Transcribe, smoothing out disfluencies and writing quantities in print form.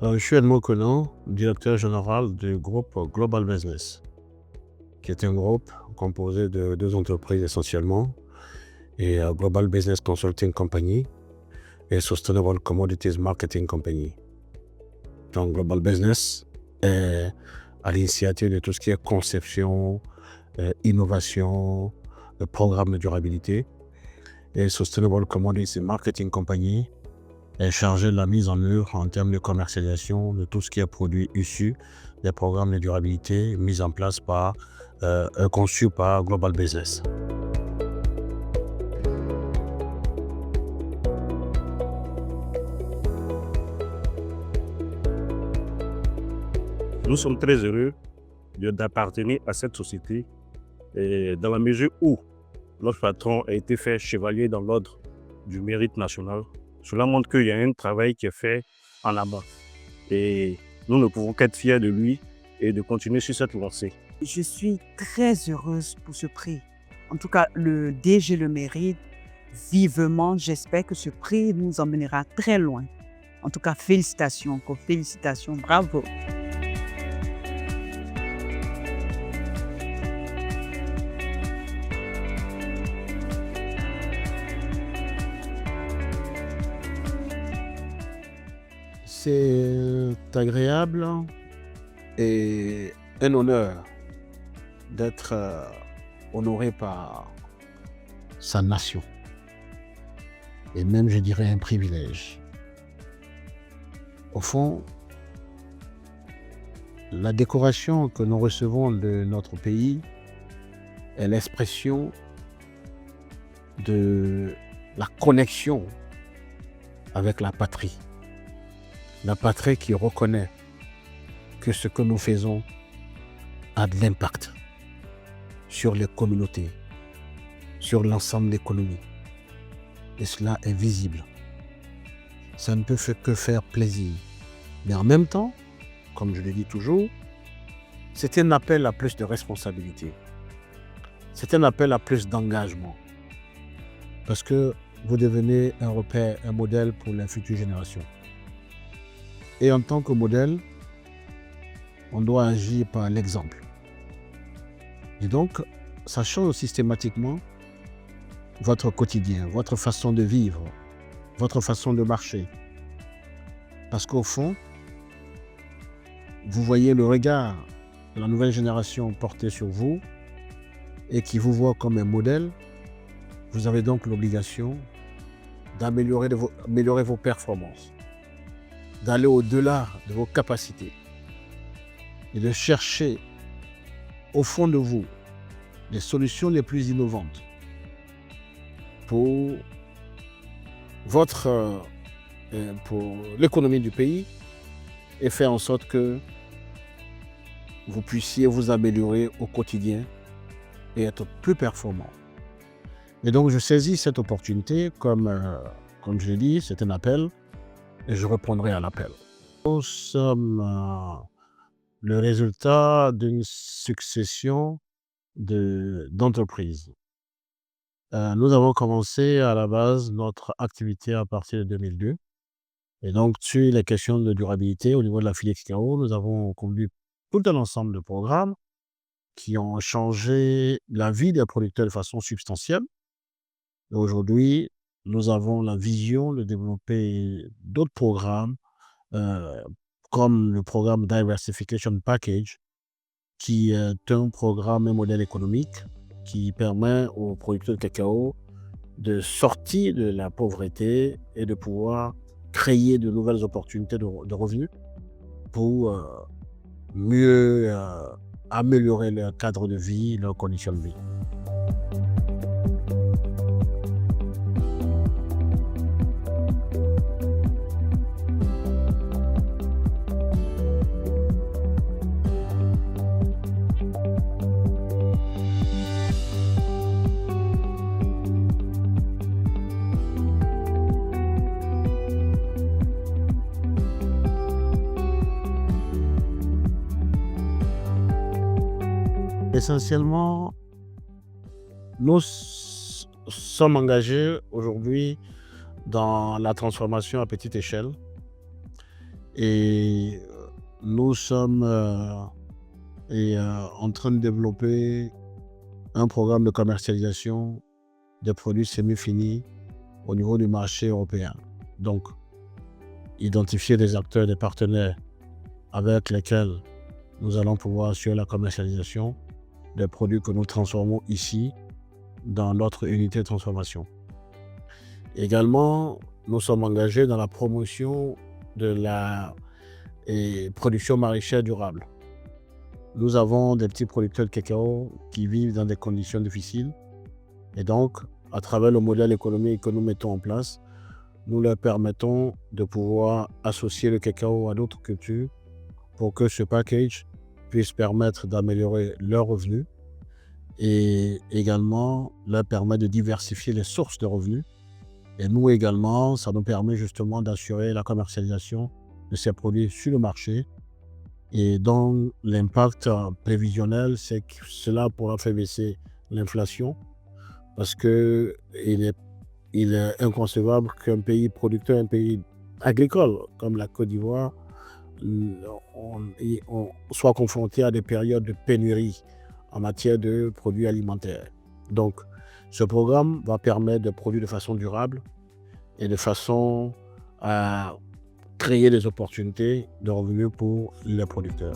Je suis Edmond Conan, directeur général du groupe Global Business, qui est un groupe composé de deux entreprises essentiellement, et Global Business Consulting Company et Sustainable Commodities Marketing Company. Donc Global Business est à l'initiative de tout ce qui est conception, innovation, programme de durabilité, et Sustainable Commodities Marketing Company est chargé de la mise en œuvre en termes de commercialisation de tout ce qui est produit issu des programmes de durabilité mis en place conçus par Global Business. Nous sommes très heureux d'appartenir à cette société et dans la mesure où notre patron a été fait chevalier dans l'ordre du mérite national. Cela montre qu'il y a un travail qui est fait en amont. Et nous ne pouvons qu'être fiers de lui et de continuer sur cette lancée. Je suis très heureuse pour ce prix. En tout cas, le DG le mérite vivement. J'espère que ce prix nous emmènera très loin. En tout cas, félicitations, encore félicitations, bravo. C'est agréable et un honneur d'être honoré par sa nation. Et même, je dirais, un privilège. Au fond, la décoration que nous recevons de notre pays est l'expression de la connexion avec la patrie. La patrie qui reconnaît que ce que nous faisons a de l'impact sur les communautés, sur l'ensemble de l'économie. Et cela est visible. Ça ne peut que faire plaisir. Mais en même temps, comme je le dis toujours, c'est un appel à plus de responsabilité. C'est un appel à plus d'engagement. Parce que vous devenez un repère, un modèle pour les futures générations. Et en tant que modèle, on doit agir par l'exemple. Et donc, ça change systématiquement votre quotidien, votre façon de vivre, votre façon de marcher. Parce qu'au fond, vous voyez le regard de la nouvelle génération porté sur vous et qui vous voit comme un modèle. Vous avez donc l'obligation d'améliorer vos performances, d'aller au-delà de vos capacités et de chercher au fond de vous les solutions les plus innovantes pour pour l'économie du pays et faire en sorte que vous puissiez vous améliorer au quotidien et être plus performant. Et donc, je saisis cette opportunité comme je l'ai dit, c'est un appel et je répondrai à l'appel. Nous sommes le résultat d'une succession d'entreprises. Nous avons commencé à la base notre activité à partir de 2002. Et donc, sur les questions de durabilité au niveau de la filière cacao, nous avons conduit tout un ensemble de programmes qui ont changé la vie des producteurs de façon substantielle. Et aujourd'hui, nous avons la vision de développer d'autres programmes comme le programme Diversification Package, qui est un programme, un modèle économique qui permet aux producteurs de cacao de sortir de la pauvreté et de pouvoir créer de nouvelles opportunités de revenus pour mieux améliorer leur cadre de vie, leurs conditions de vie. Essentiellement, nous sommes engagés aujourd'hui dans la transformation à petite échelle Et nous sommes en train de développer un programme de commercialisation des produits semi-finis au niveau du marché européen. Donc, identifier des acteurs, des partenaires avec lesquels nous allons pouvoir assurer la commercialisation des produits que nous transformons ici dans notre unité de transformation. Également, nous sommes engagés dans la promotion de la production maraîchère durable. Nous avons des petits producteurs de cacao qui vivent dans des conditions difficiles et donc, à travers le modèle économique que nous mettons en place, nous leur permettons de pouvoir associer le cacao à d'autres cultures pour que ce package puisse permettre d'améliorer leurs revenus et également leur permettre de diversifier les sources de revenus. Et nous également, ça nous permet justement d'assurer la commercialisation de ces produits sur le marché. Et donc, l'impact prévisionnel, c'est que cela pourra faire baisser l'inflation parce qu'il est inconcevable qu'un pays producteur, un pays agricole comme la Côte d'Ivoire, on soit confronté à des périodes de pénurie en matière de produits alimentaires. Donc, ce programme va permettre de produire de façon durable et de façon à créer des opportunités de revenus pour les producteurs.